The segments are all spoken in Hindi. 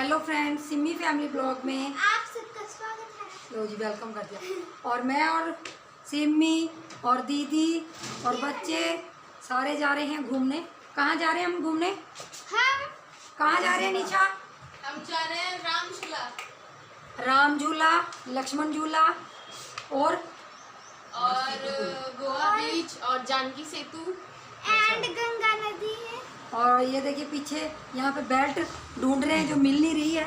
Hello friends, Simi family blog में आप सबका स्वागत है। लो जी, वेलकम कर दिया। और मैं और सिमी और दीदी और बच्चे सारे जा रहे हैं घूमने। कहाँ जा रहे हैं हम घूमने? हम कहाँ जा रहे हैं निशा? हम जा रहे हैं राम झूला, राम झूला, लक्ष्मण झूला और गोवा बीच और जानकी सेतु एंड गंगा नदी है। और ये देखिए पीछे यहाँ पे बेल्ट ढूंढ रहे हैं जो मिल नहीं रही है।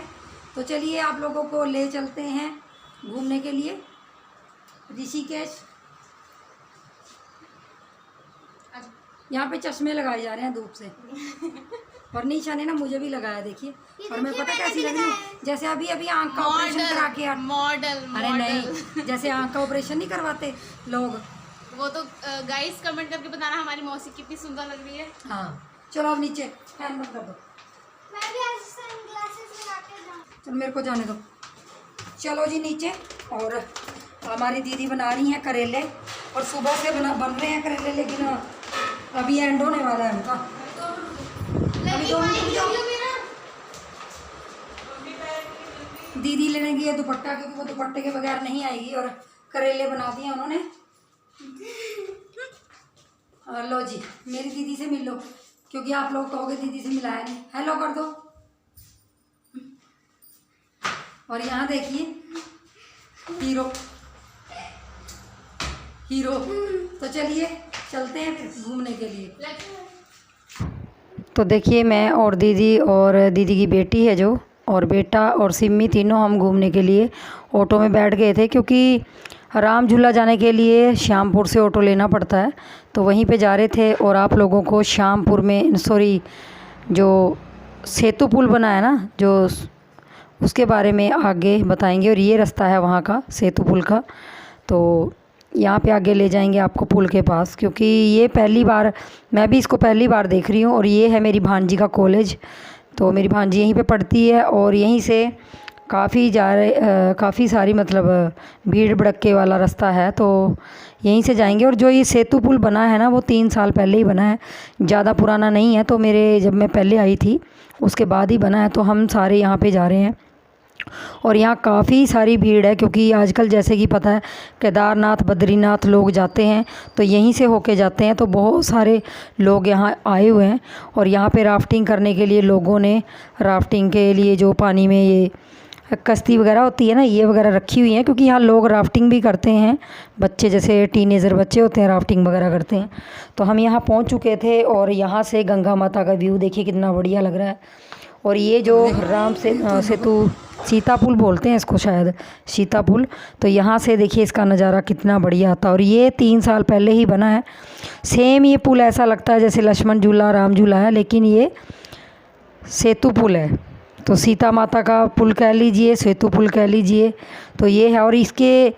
तो चलिए आप लोगों को ले चलते हैं घूमने के लिए ऋषिकेश। यहाँ पे चश्मे लगाए जा रहे हैं धूप से और निशा ने ना मुझे भी लगाया, देखिए। और मैं पता कैसी लग रही हूँ, जैसे अभी अभी आँख का ऑपरेशन करा के मॉडल। अरे नहीं, जैसे आँख का ऑपरेशन नहीं करवाते लोग, वो तो गाइस कमेंट करके बताना हमारी मौसी कितनी सुंदर लग रही है। हाँ चलो अब नीचे फैन बंद कर दो। मैं भी आज सनग्लासेस लगा के जाऊं। चलो मेरे को जाने दो। चलो जी नीचे। और हमारी दीदी बना रही हैं करेले और सुबह से बन रहे हैं करेले, लेकिन अभी एंड होने वाला है उनका। अभी 2 मिनट रुक जाओ। दीदी लेने गई है दुपट्टा, क्योंकि वो दुपट्टे के बगैर नहीं आएगी। और करेले बना दिए उन्होंने। लो जी, मेरी दीदी से मिल लो, क्योंकि आप लोग कहोगे दीदी से मिलाया नहीं। हेलो कर दो। और यहाँ देखिए हीरो हीरो। तो चलिए चलते हैं फिर घूमने के लिए। तो देखिए मैं और दीदी और दीदी की बेटी है जो, और बेटा और सिमी, तीनों हम घूमने के लिए ऑटो में बैठ गए थे, क्योंकि राम झूला जाने के लिए श्यामपुर से ऑटो लेना पड़ता है। तो वहीं पे जा रहे थे और आप लोगों को श्यामपुर में जो सेतु पुल बना है ना, जो उसके बारे में आगे बताएंगे। और ये रास्ता है वहाँ का सेतु पुल का, तो यहाँ पे आगे ले जाएंगे आपको पुल के पास, क्योंकि ये पहली बार, मैं भी इसको पहली बार देख रही हूँ। और ये है मेरी भांजी का कॉलेज, तो मेरी भांजी यहीं पे पढ़ती है। और यहीं से काफ़ी सारी मतलब भीड़ भड़क्के वाला रास्ता है, तो यहीं से जाएंगे। और जो ये सेतु पुल बना है ना, वो 3 साल पहले ही बना है, ज़्यादा पुराना नहीं है। तो जब मैं पहले आई थी उसके बाद ही बना है। तो हम सारे यहाँ पे जा रहे हैं और यहाँ काफ़ी सारी भीड़ है, क्योंकि आजकल जैसे कि पता है केदारनाथ बद्रीनाथ लोग जाते हैं, तो यहीं से होके जाते हैं। तो बहुत सारे लोग यहाँ आए हुए हैं। और यहाँ पे राफ्टिंग करने के लिए लोगों ने, राफ्टिंग के लिए जो पानी में ये कश्ती वगैरह होती है ना, ये वगैरह रखी हुई हैं, क्योंकि यहाँ लोग राफ्टिंग भी करते हैं। बच्चे जैसे टीनेजर बच्चे होते हैं राफ्टिंग वगैरह करते हैं। तो हम यहाँ पहुँच चुके थे और यहाँ से गंगा माता का व्यू देखिए कितना बढ़िया लग रहा है। और ये जो सेतु सीता पुल बोलते हैं इसको, शायद सीता पुल। तो यहाँ से देखिए इसका नज़ारा कितना बढ़िया आता है। और ये 3 साल पहले ही बना है। सेम ये पुल ऐसा लगता है जैसे लक्ष्मण झूला राम झूला है, लेकिन ये सेतु पुल है। तो सीता माता का पुल कह लीजिए, सेतु पुल कह लीजिए। तो ये है। और इसके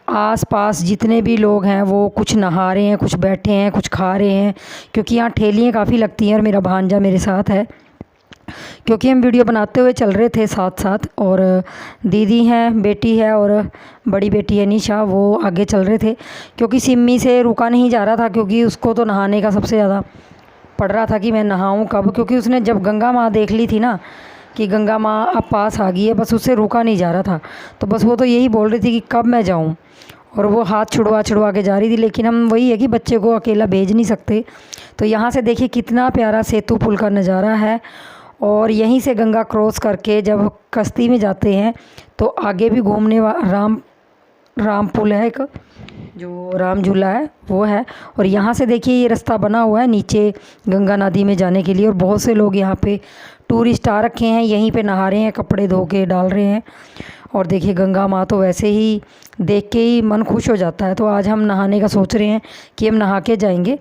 आसपास जितने भी लोग हैं वो कुछ नहा रहे हैं, कुछ बैठे हैं, कुछ खा रहे हैं, क्योंकि यहाँ ठेलियाँ काफ़ी लगती हैं। और मेरा भांजा मेरे साथ है, क्योंकि हम वीडियो बनाते हुए चल रहे थे साथ साथ। और दीदी हैं, बेटी है और बड़ी बेटी है निशा, वो आगे चल रहे थे, क्योंकि सिमी से रुका नहीं जा रहा था, क्योंकि उसको तो नहाने का सबसे ज़्यादा पड़ रहा था कि मैं नहाऊं कब। क्योंकि उसने जब गंगा माँ देख ली थी ना कि गंगा माँ अब पास आ गई है, बस उससे रुका नहीं जा रहा था। तो बस वो तो यही बोल रही थी कि कब मैं जाऊं, और वो हाथ छुड़वा के जा रही थी। लेकिन हम वही है कि बच्चे को अकेला भेज नहीं सकते। तो यहाँ से देखिए कितना प्यारा सेतु पुल का नज़ारा है। और यहीं से गंगा क्रॉस करके जब कश्ती में जाते हैं तो आगे भी घूमने राम पुल है, एक जो राम झूला है वो है। और यहाँ से देखिए ये रास्ता बना हुआ है नीचे गंगा नदी में जाने के लिए। और बहुत से लोग यहाँ पे टूरिस्ट आ रखे हैं, यहीं पे नहा रहे हैं, कपड़े धो के डाल रहे हैं। और देखिए गंगा माँ तो वैसे ही देख के ही मन खुश हो जाता है। तो आज हम नहाने का सोच रहे हैं कि हम नहा के जाएंगे।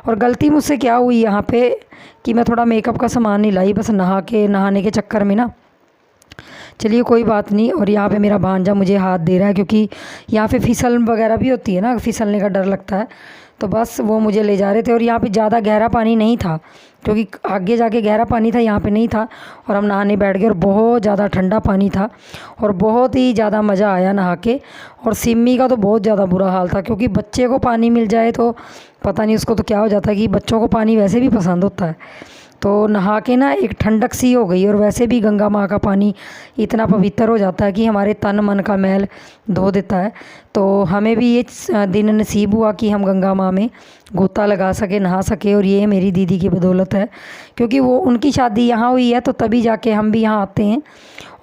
और गलती मुझसे क्या हुई यहाँ पे कि मैं थोड़ा मेकअप का सामान नहीं लाई, बस नहाने के चक्कर में ना। चलिए कोई बात नहीं। और यहाँ पे मेरा भांजा मुझे हाथ दे रहा है, क्योंकि यहाँ पे फिसल वगैरह भी होती है ना, फिसलने का डर लगता है। तो बस वो मुझे ले जा रहे थे। और यहाँ पे ज़्यादा गहरा पानी नहीं था, क्योंकि आगे जाके गहरा पानी था, यहाँ पे नहीं था। और हम नहाने बैठ गए और बहुत ज़्यादा ठंडा पानी था और बहुत ही ज़्यादा मज़ा आया नहा के। और सिमी का तो बहुत ज़्यादा बुरा हाल था, क्योंकि बच्चे को पानी मिल जाए तो पता नहीं उसको तो क्या हो जाता है, कि बच्चों को पानी वैसे भी पसंद होता है। तो नहा के ना एक ठंडक सी हो गई। और वैसे भी गंगा माँ का पानी इतना पवित्र हो जाता है कि हमारे तन मन का मैल धो देता है। तो हमें भी ये दिन नसीब हुआ कि हम गंगा माँ में गोता लगा सके, नहा सके। और ये मेरी दीदी की बदौलत है, क्योंकि वो उनकी शादी यहाँ हुई है तो तभी जाके हम भी यहाँ आते हैं।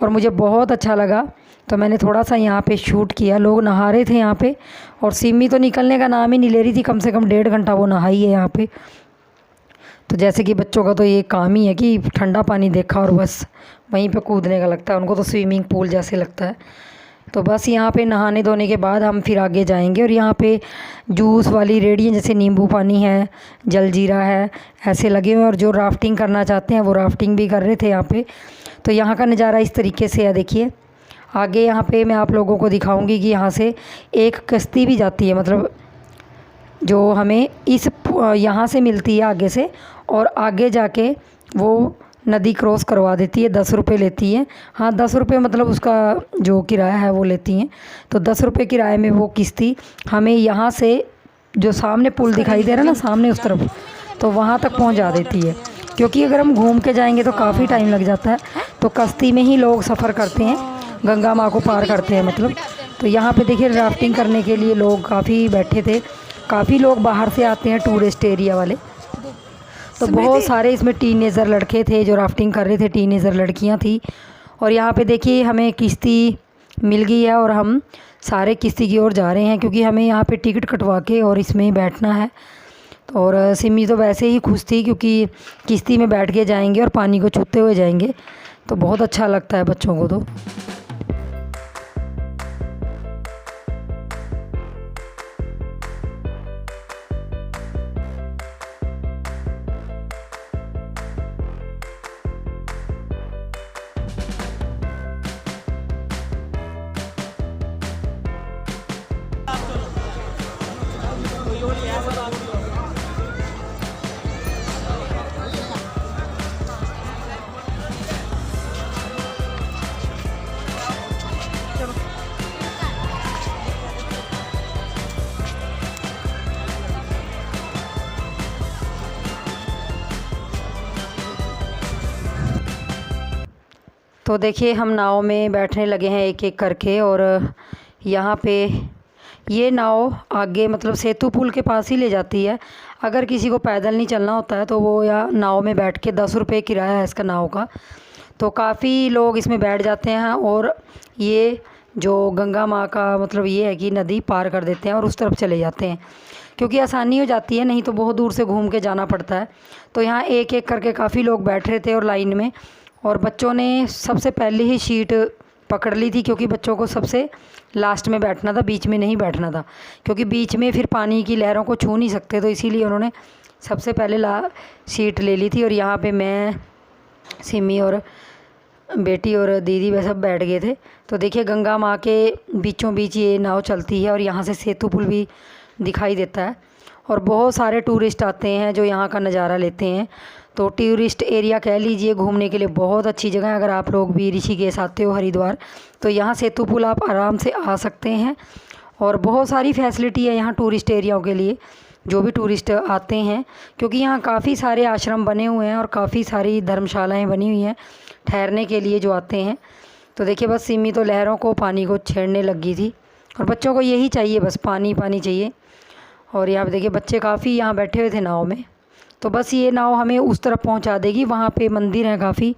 और मुझे बहुत अच्छा लगा, तो मैंने थोड़ा सा यहाँ पे शूट किया। लोग नहा रहे थे यहाँ पे, और सिमी तो निकलने का नाम ही नहीं ले रही थी। कम से कम 1.5 घंटा वो नहाई है यहाँ पे। तो जैसे कि बच्चों का तो ये काम ही है कि ठंडा पानी देखा और बस वहीं पे कूदने का लगता है, उनको तो स्विमिंग पूल जैसे लगता है। तो बस यहाँ पे नहाने धोने के बाद हम फिर आगे जाएंगे। और यहाँ पे जूस वाली रेहड़ियाँ, जैसे नींबू पानी है, जलजीरा है, ऐसे लगे हुए हैं। और जो राफ्टिंग करना चाहते हैं वो राफ्टिंग भी कर रहे थे यहाँ पे। तो यहाँ का नज़ारा इस तरीके से है, देखिए। आगे यहाँ पे मैं आप लोगों को दिखाऊंगी कि यहाँ से एक कश्ती भी जाती है, मतलब जो हमें इस यहाँ से मिलती है आगे से, और आगे जाके वो नदी क्रॉस करवा देती है। 10 रुपये लेती है। हाँ, 10 रुपये मतलब उसका जो किराया है वो लेती हैं। तो 10 रुपये किराए में वो किश्ती हमें यहाँ से, जो सामने पुल दिखाई दे रहा है ना सामने उस तरफ, तो वहाँ तक पहुँचा देती है। क्योंकि अगर हम घूम के जाएंगे तो काफ़ी टाइम लग जाता है, तो कश्ती में ही लोग सफ़र करते हैं, गंगा माँ को पार करते हैं मतलब। तो यहाँ पे देखिए राफ्टिंग करने के लिए लोग काफ़ी बैठे थे। काफ़ी लोग बाहर से आते हैं, टूरिस्ट एरिया वाले। तो बहुत सारे इसमें टीनेजर लड़के थे जो राफ्टिंग कर रहे थे, टीनेजर लड़कियां थी। और यहाँ पे देखिए हमें किश्ती मिल गई है और हम सारे किश्ती की ओर जा रहे हैं, क्योंकि हमें यहाँ पे टिकट कटवा के और इसमें बैठना है। और सिमी तो वैसे ही खुश थी, क्योंकि किश्ती में बैठ के जाएंगे और पानी को छूते हुए जाएंगे, तो बहुत अच्छा लगता है बच्चों को तो। तो देखिए हम नाव में बैठने लगे हैं एक एक करके। और यहाँ पे ये नाव आगे मतलब सेतु पुल के पास ही ले जाती है। अगर किसी को पैदल नहीं चलना होता है तो वो या नाव में बैठ के, 10 रुपये किराया है इसका नाव का, तो काफ़ी लोग इसमें बैठ जाते हैं। और ये जो गंगा माँ का मतलब ये है कि नदी पार कर देते हैं और उस तरफ चले जाते हैं, क्योंकि आसानी हो जाती है, नहीं तो बहुत दूर से घूम के जाना पड़ता है। तो यहाँ एक एक करके काफ़ी लोग बैठ रहे थे और लाइन में। और बच्चों ने सबसे पहले ही सीट पकड़ ली थी, क्योंकि बच्चों को सबसे लास्ट में बैठना था, बीच में नहीं बैठना था, क्योंकि बीच में फिर पानी की लहरों को छू नहीं सकते। तो इसीलिए उन्होंने सबसे पहले सीट ले ली थी। और यहाँ पे मैं, सिमी और बेटी और दीदी वे सब बैठ गए थे। तो देखिए गंगा माँ के बीचों बीच ये नाव चलती है और यहाँ से सेतु पुल भी दिखाई देता है। और बहुत सारे टूरिस्ट आते हैं जो यहाँ का नज़ारा लेते हैं। तो टूरिस्ट एरिया कह लीजिए, घूमने के लिए बहुत अच्छी जगह है। अगर आप लोग भी ऋषिकेश आते हो, हरिद्वार, तो यहाँ सेतु पुल आप आराम से आ सकते हैं। और बहुत सारी फैसिलिटी है यहाँ टूरिस्ट एरियाओं के लिए, जो भी टूरिस्ट आते हैं, क्योंकि यहाँ काफ़ी सारे आश्रम बने हुए हैं और काफ़ी सारी धर्मशालाएँ बनी हुई हैं ठहरने के लिए जो आते हैं। तो देखिए बस सिमी तो लहरों को, पानी को छेड़ने लगी थी, और बच्चों को यही चाहिए, बस पानी पानी चाहिए। और यहाँ पे देखिए बच्चे काफ़ी यहाँ बैठे हुए थे नाव में। तो बस ये नाव हमें उस तरफ पहुँचा देगी, वहाँ पे मंदिर हैं काफ़ी,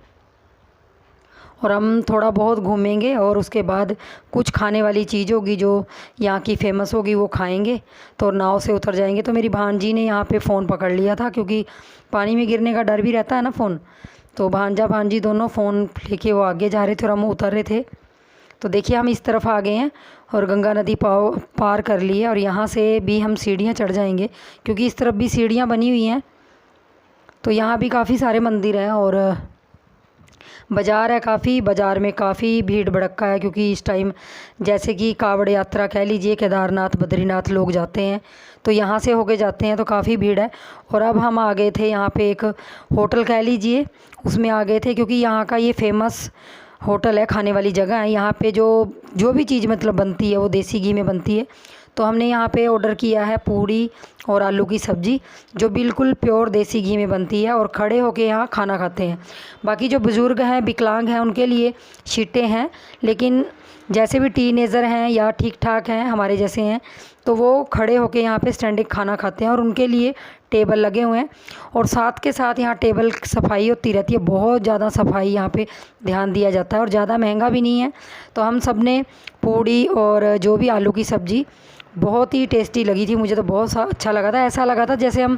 और हम थोड़ा बहुत घूमेंगे। और उसके बाद कुछ खाने वाली चीज़ होगी जो यहाँ की फ़ेमस होगी, वो खाएंगे, तो नाव से उतर जाएंगे। तो मेरी भांजी ने यहाँ पे फ़ोन पकड़ लिया था, क्योंकि पानी में गिरने का डर भी रहता है ना फ़ोन। तो भांजा भांजी दोनों फ़ोन लेके वो आगे जा रहे थे और हम उतर रहे थे। तो देखिए हम इस तरफ आ गए हैं और गंगा नदी पार कर ली है। और यहाँ से भी हम सीढ़ियाँ चढ़ जाएंगे, क्योंकि इस तरफ भी सीढ़ियाँ बनी हुई हैं। तो यहाँ भी काफ़ी सारे मंदिर हैं और बाज़ार है काफ़ी। बाज़ार में काफ़ी भीड़ भड़क्का है, क्योंकि इस टाइम जैसे कि कावड़ यात्रा कह लीजिए, केदारनाथ बद्रीनाथ लोग जाते हैं, तो यहाँ से होके जाते हैं, तो काफ़ी भीड़ है। और अब हम आ गए थे यहाँ पे एक होटल कह लीजिए, उसमें आ गए थे, क्योंकि यहाँ का ये फेमस होटल है, खाने वाली जगह है। यहाँ पे जो भी चीज़ मतलब बनती है वो देसी घी में बनती है। तो हमने यहाँ पे ऑर्डर किया है पूड़ी और आलू की सब्ज़ी, जो बिल्कुल प्योर देसी घी में बनती है और खड़े होके यहाँ खाना खाते हैं। बाकी जो बुज़ुर्ग हैं, विकलांग हैं, उनके लिए सीटें हैं, लेकिन जैसे भी टीनेजर हैं या ठीक ठाक हैं हमारे जैसे हैं, तो वो खड़े होके यहाँ पे स्टैंडिंग खाना खाते हैं और उनके लिए टेबल लगे हुए हैं। और साथ के साथ यहाँ टेबल सफाई होती रहती है, बहुत ज़्यादा सफाई यहाँ पे ध्यान दिया जाता है और ज़्यादा महंगा भी नहीं है। तो हम सब ने पूड़ी और जो भी आलू की सब्ज़ी बहुत ही टेस्टी लगी थी, मुझे तो बहुत अच्छा लगा था। ऐसा लगा था जैसे हम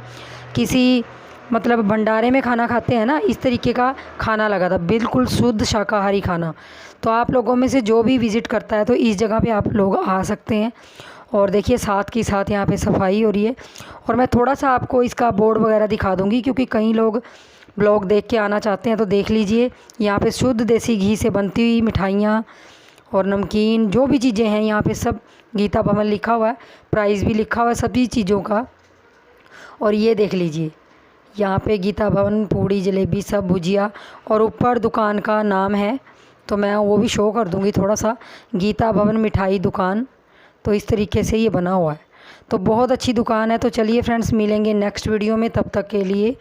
किसी मतलब भंडारे में खाना खाते हैं ना, इस तरीके का खाना लगा था, बिल्कुल शुद्ध शाकाहारी खाना। तो आप लोगों में से जो भी विज़िट करता है तो इस जगह पे आप लोग आ सकते हैं। और देखिए साथ के साथ यहाँ पे सफाई हो रही है। और मैं थोड़ा सा आपको इसका बोर्ड वगैरह दिखा दूँगी, क्योंकि कई लोग ब्लॉग देख के आना चाहते हैं। तो देख लीजिए, यहाँ पे शुद्ध देसी घी से बनती हुई मिठाइयाँ और नमकीन जो भी चीज़ें हैं यहाँ पे सब गीता भवन लिखा हुआ है, प्राइस भी लिखा हुआ है सभी चीज़ों का। और ये देख लीजिए, यहाँ पे गीता भवन पूड़ी जलेबी सब भुजिया, और ऊपर दुकान का नाम है तो मैं वो भी शो कर दूँगी थोड़ा सा, गीता भवन मिठाई दुकान। तो इस तरीके से ये बना हुआ है, तो बहुत अच्छी दुकान है। तो चलिए फ्रेंड्स, मिलेंगे नेक्स्ट वीडियो में, तब तक के लिए